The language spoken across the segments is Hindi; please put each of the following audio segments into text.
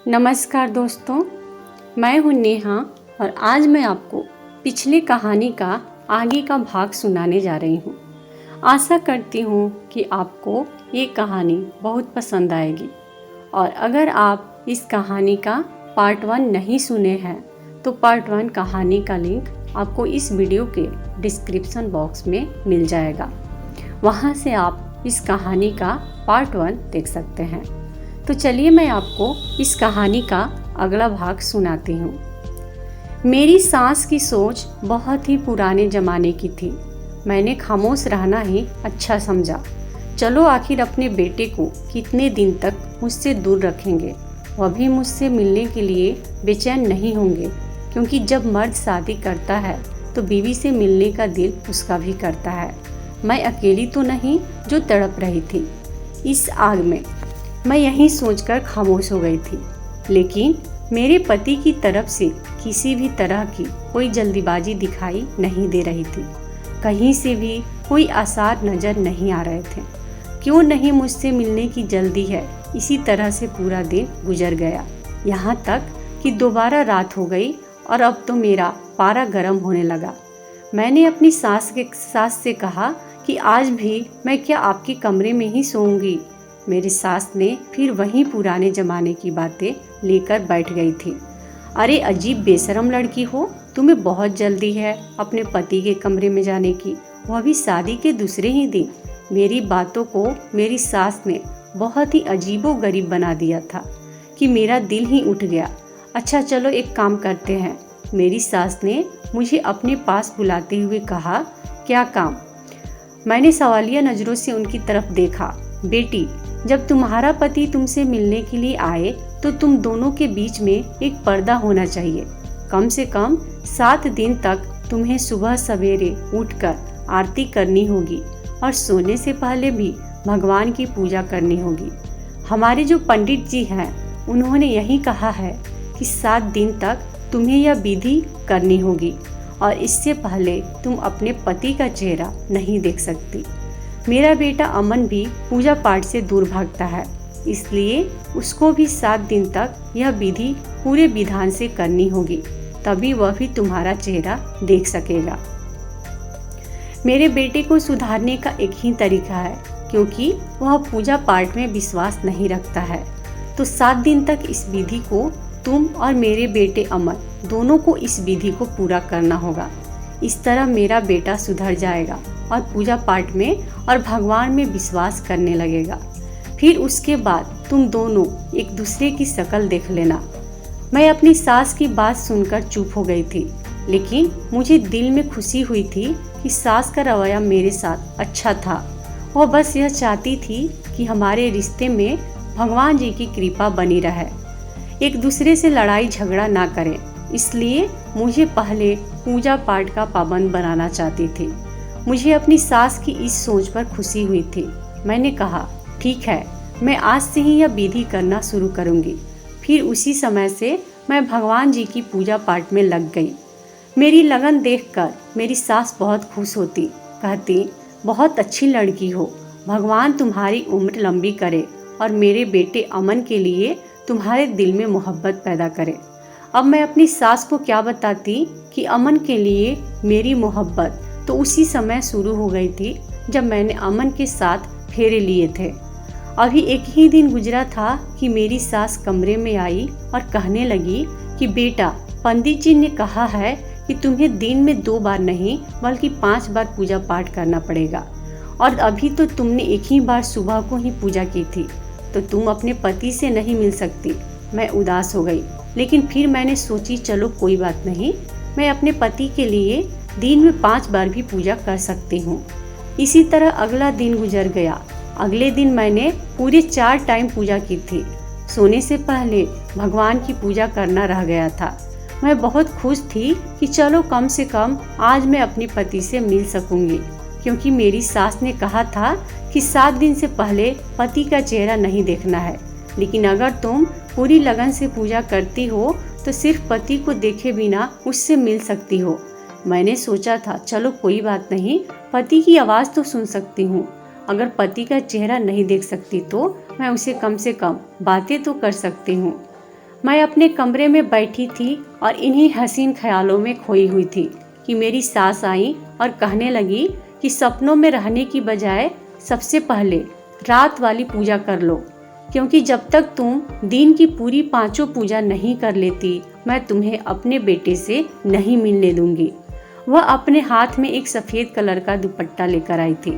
नमस्कार दोस्तों, मैं हूँ नेहा और आज मैं आपको पिछली कहानी का आगे का भाग सुनाने जा रही हूँ। आशा करती हूँ कि आपको ये कहानी बहुत पसंद आएगी और अगर आप इस कहानी का पार्ट 1 नहीं सुने हैं तो पार्ट 1 कहानी का लिंक आपको इस वीडियो के डिस्क्रिप्शन बॉक्स में मिल जाएगा। वहाँ से आप इस कहानी का पार्ट 1 देख सकते हैं। तो चलिए मैं आपको इस कहानी का अगला भाग सुनाती हूँ। मेरी सास की सोच बहुत ही पुराने ज़माने की थी। मैंने खामोश रहना ही अच्छा समझा। चलो आखिर अपने बेटे को कितने दिन तक मुझसे दूर रखेंगे। वह भी मुझसे मिलने के लिए बेचैन नहीं होंगे, क्योंकि जब मर्द शादी करता है तो बीवी से मिलने का दिल उसका भी करता है। मैं अकेली तो नहीं जो तड़प रही थी इस आग में। मैं यही सोचकर खामोश हो गई थी, लेकिन मेरे पति की तरफ से किसी भी तरह की कोई जल्दीबाजी दिखाई नहीं दे रही थी। कहीं से भी कोई आसार नज़र नहीं आ रहे थे। क्यों नहीं मुझसे मिलने की जल्दी है। इसी तरह से पूरा दिन गुजर गया, यहाँ तक कि दोबारा रात हो गई और अब तो मेरा पारा गर्म होने लगा। मैंने अपनी सास से कहा कि आज भी मैं क्या आपके कमरे में ही सोऊंगी। मेरी सास ने फिर वही पुराने ज़माने की बातें लेकर बैठ गई थी। अरे अजीब बेशरम लड़की हो, तुम्हें बहुत जल्दी है अपने पति के कमरे में जाने की, वह भी शादी के दूसरे ही दिन। मेरी बातों को मेरी सास ने बहुत ही अजीबोगरीब बना दिया था कि मेरा दिल ही उठ गया। अच्छा चलो एक काम करते हैं, मेरी सास ने मुझे अपने पास बुलाते हुए कहा। क्या काम? मैंने सवालिया नज़रों से उनकी तरफ देखा। बेटी, जब तुम्हारा पति तुमसे मिलने के लिए आए तो तुम दोनों के बीच में एक पर्दा होना चाहिए। कम से कम 7 दिन तक तुम्हें सुबह सवेरे उठकर आरती करनी होगी और सोने से पहले भी भगवान की पूजा करनी होगी। हमारे जो पंडित जी हैं उन्होंने यही कहा है कि 7 दिन तक तुम्हें यह विधि करनी होगी और इससे पहले तुम अपने पति का चेहरा नहीं देख सकती। मेरा बेटा अमन भी पूजा पाठ से दूर भागता है, इसलिए उसको भी 7 दिन तक यह विधि पूरे विधान से करनी होगी, तभी वह भी तुम्हारा चेहरा देख सकेगा। मेरे बेटे को सुधारने का एक ही तरीका है, क्योंकि वह पूजा पाठ में विश्वास नहीं रखता है। तो 7 दिन तक इस विधि को तुम और मेरे बेटे अमन दोनों को इस विधि को पूरा करना होगा। इस तरह मेरा बेटा सुधर जाएगा और पूजा पाठ में और भगवान में विश्वास करने लगेगा। फिर उसके बाद तुम दोनों एक दूसरे की शक्ल देख लेना। मैं अपनी सास की बात सुनकर चुप हो गई थी, लेकिन मुझे दिल में खुशी हुई थी कि सास का रवैया मेरे साथ अच्छा था। वह बस यह चाहती थी कि हमारे रिश्ते में भगवान जी की कृपा बनी रहे, एक दूसरे से लड़ाई झगड़ा ना करें। इसलिए मुझे पहले पूजा पाठ का पाबंद बनाना चाहती थी। मुझे अपनी सास की इस सोच पर खुशी हुई थी। मैंने कहा, ठीक है, मैं आज से ही यह विधि करना शुरू करूंगी। फिर उसी समय से मैं भगवान जी की पूजा पाठ में लग गई। मेरी लगन देखकर मेरी सास बहुत खुश होती, कहती, बहुत अच्छी लड़की हो, भगवान तुम्हारी उम्र लंबी करे और मेरे बेटे अमन के लिए तुम्हारे दिल में मोहब्बत पैदा करे। अब मैं अपनी सास को क्या बताती कि अमन के लिए मेरी मोहब्बत तो उसी समय शुरू हो गई थी जब मैंने अमन के साथ फेरे लिए थे। अभी एक ही दिन गुजरा था कि मेरी सास कमरे में आई और कहने लगी कि बेटा, पंडित जी ने कहा है कि तुम्हें दिन में 2 बार नहीं बल्कि 5 बार पूजा पाठ करना पड़ेगा, और अभी तो तुमने एक ही बार सुबह को ही पूजा की थी, तो तुम अपने पति से नहीं मिल सकती। मैं उदास हो गई, लेकिन फिर मैंने सोची चलो कोई बात नहीं, मैं अपने पति के लिए दिन में 5 बार भी पूजा कर सकती हूँ। इसी तरह अगला दिन गुजर गया। अगले दिन मैंने पूरे 4 टाइम पूजा की थी। सोने से पहले भगवान की पूजा करना रह गया था। मैं बहुत खुश थी कि चलो कम से कम आज मैं अपने पति से मिल सकूंगी, क्योंकि मेरी सास ने कहा था कि 7 दिन से पहले पति का चेहरा नहीं देखना है। लेकिन अगर तुम पूरी लगन से पूजा करती हो तो सिर्फ पति को देखे बिना उससे मिल सकती हो। मैंने सोचा था चलो कोई बात नहीं, पति की आवाज़ तो सुन सकती हूँ। अगर पति का चेहरा नहीं देख सकती तो मैं उसे कम से कम बातें तो कर सकती हूँ। मैं अपने कमरे में बैठी थी और इन्हीं हसीन ख्यालों में खोई हुई थी कि मेरी सास आई और कहने लगी कि सपनों में रहने की बजाय सबसे पहले रात वाली पूजा कर लो, क्योंकि जब तक तुम दिन की पूरी 5 पूजा नहीं कर लेती मैं तुम्हें अपने बेटे से नहीं मिलने दूंगी। वह अपने हाथ में एक सफ़ेद कलर का दुपट्टा लेकर आई थी।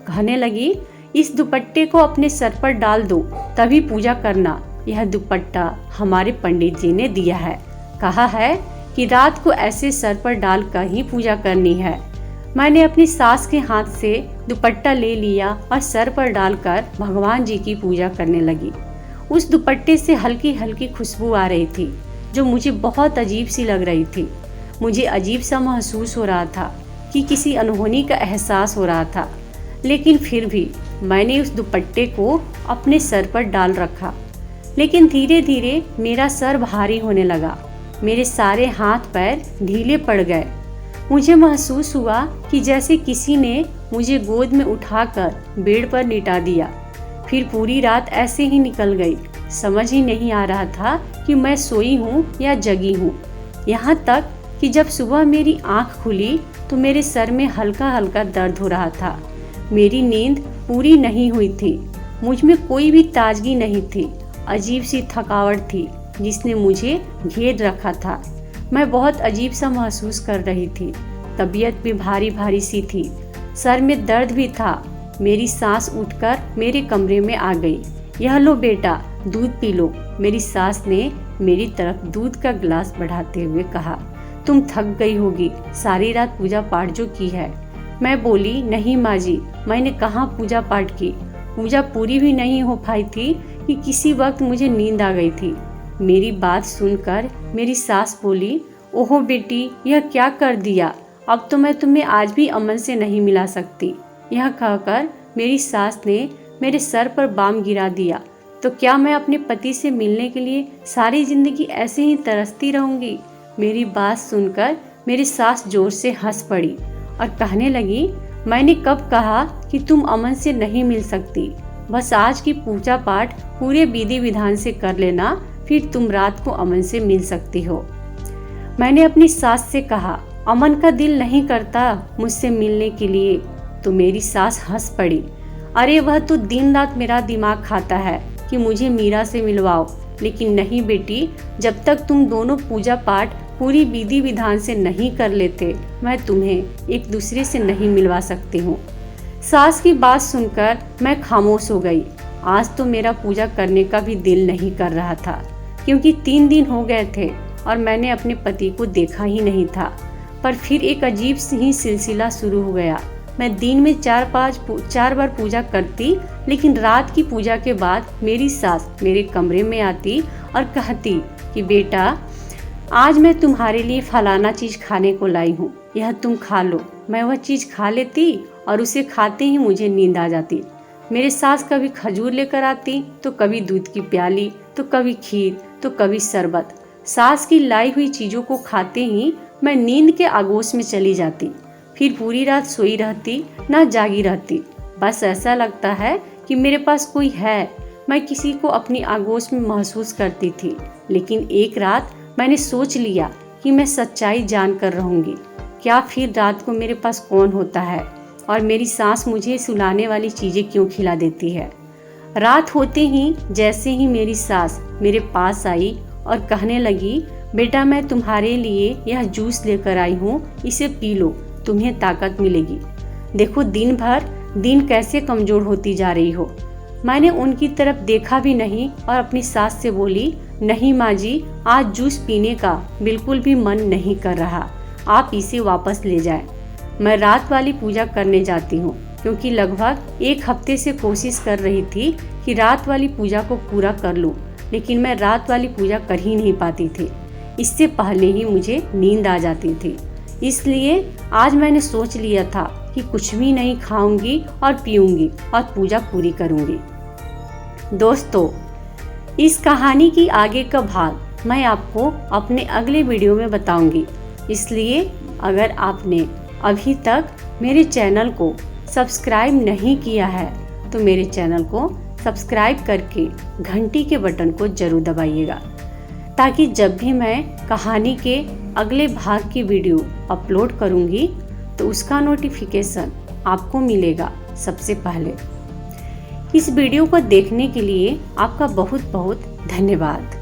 कहने लगी, इस दुपट्टे को अपने सर पर डाल दो, तभी पूजा करना। यह दुपट्टा हमारे पंडित जी ने दिया है। कहा है कि रात को ऐसे सर पर डालकर ही पूजा करनी है। मैंने अपनी सास के हाथ से दुपट्टा ले लिया और सर पर डालकर भगवान जी की पूजा करने लगी। उस दुपट्टे से हल्की हल्की खुशबू आ रही थी जो मुझे बहुत अजीब सी लग रही थी। मुझे अजीब सा महसूस हो रहा था कि किसी अनहोनी का एहसास हो रहा था, लेकिन फिर भी मैंने उस दुपट्टे को अपने सर पर डाल रखा। लेकिन धीरे धीरे मेरा सर भारी होने लगा, मेरे सारे हाथ पैर ढीले पड़ गए। मुझे महसूस हुआ कि जैसे किसी ने मुझे गोद में उठाकर बेड पर लिटा दिया। फिर पूरी रात ऐसे ही निकल गई। समझ ही नहीं आ रहा था कि मैं सोई हूँ या जगी हूँ। यहाँ तक कि जब सुबह मेरी आँख खुली तो मेरे सर में हल्का हल्का दर्द हो रहा था। मेरी नींद पूरी नहीं हुई थी। मुझ में कोई भी ताजगी नहीं थी। अजीब सी थकावट थी जिसने मुझे घेर रखा था। मैं बहुत अजीब सा महसूस कर रही थी। तबीयत भी भारी भारी सी थी। सर में दर्द भी था। मेरी सास उठकर मेरे कमरे में आ गई। यह लो बेटा, दूध पी लो। मेरी सास ने मेरी तरफ दूध का गिलास बढ़ाते हुए कहा, तुम थक गई होगी, सारी रात पूजा पाठ जो की है। मैं बोली, नहीं माँ जी, मैंने कहाँ पूजा पाठ की। पूजा पूरी भी नहीं हो पाई थी कि किसी वक्त मुझे नींद आ गई थी। मेरी बात सुनकर मेरी सास बोली, ओहो बेटी, यह क्या कर दिया, अब तो मैं तुम्हें आज भी अमन से नहीं मिला सकती। यह कहकर मेरी सास ने मेरे सर पर बाम गिरा दिया। तो क्या मैं अपने पति से मिलने के लिए सारी जिंदगी ऐसे ही तरसती रहूंगी? मेरी बात सुनकर मेरी सास जोर से हंस पड़ी और कहने लगी, मैंने कब कहा कि तुम अमन से नहीं मिल सकती। बस आज की पूजा पाठ पूरे विधि विधान से कर लेना, फिर तुम रात को अमन से मिल सकती हो। मैंने अपनी सास से कहा, अमन का दिल नहीं करता मुझसे मिलने के लिए। तो मेरी सास हंस पड़ी, अरे वह तो दिन रात मेरा दिमाग खाता है कि मुझे मीरा से मिलवाओ। लेकिन नहीं बेटी, जब तक तुम दोनों पूजा पाठ पूरी विधि विधान से नहीं कर लेते मैं तुम्हें एक दूसरे से नहीं मिलवा सकती हूँ। सास की बात सुनकर मैं खामोश हो गई। आज तो मेरा पूजा करने का भी दिल नहीं कर रहा था, क्योंकि 3 दिन हो गए थे और मैंने अपने पति को देखा ही नहीं था। पर फिर एक अजीब ही सिलसिला शुरू हो गया। मैं दिन में 4 बार पूजा करती, लेकिन रात की पूजा के बाद मेरी सास मेरे कमरे में आती और कहती कि बेटा, आज मैं तुम्हारे लिए फलाना चीज़ खाने को लाई हूँ, यह तुम खा लो। मैं वह चीज़ खा लेती और उसे खाते ही मुझे नींद आ जाती। मेरे सास कभी खजूर लेकर आती, तो कभी दूध की प्याली, तो कभी खीर, तो कभी शरबत। सास की लाई हुई चीज़ों को खाते ही मैं नींद के आगोश में चली जाती। फिर पूरी रात सोई रहती, ना जागी रहती। बस ऐसा लगता है कि मेरे पास कोई है। मैं किसी को अपनी आगोश में महसूस करती थी। लेकिन एक रात मैंने सोच लिया कि मैं सच्चाई जान कर रहूँगी। क्या फिर रात को मेरे पास कौन होता है और मेरी सास मुझे सुलाने वाली चीज़ें क्यों खिला देती है? रात होते ही जैसे ही मेरी सास मेरे पास आई और कहने लगी, बेटा, मैं तुम्हारे लिए यह जूस लेकर आई हूँ, इसे पी लो, तुम्हें ताकत मिलेगी। देखो दिन भर दिन कैसे कमज़ोर होती जा रही हो। मैंने उनकी तरफ देखा भी नहीं और अपनी सास से बोली, नहीं माँ जी, आज जूस पीने का बिल्कुल भी मन नहीं कर रहा, आप इसे वापस ले जाएं। मैं रात वाली पूजा करने जाती हूँ, क्योंकि लगभग 1 हफ्ते से कोशिश कर रही थी कि रात वाली पूजा को पूरा कर लूँ, लेकिन मैं रात वाली पूजा कर ही नहीं पाती थी। इससे पहले ही मुझे नींद आ जाती थी। इसलिए आज मैंने सोच लिया था कि कुछ भी नहीं खाऊंगी और पीऊंगी और पूजा पूरी करूंगी। दोस्तों, इस कहानी की आगे का भाग मैं आपको अपने अगले वीडियो में बताऊंगी। इसलिए अगर आपने अभी तक मेरे चैनल को सब्सक्राइब नहीं किया है तो मेरे चैनल को सब्सक्राइब करके घंटी के बटन को जरूर दबाइएगा। ताकि जब भी मैं कहानी के अगले भाग की वीडियो अपलोड करूँगी तो उसका नोटिफिकेशन आपको मिलेगा सबसे पहले। इस वीडियो को देखने के लिए आपका बहुत बहुत धन्यवाद।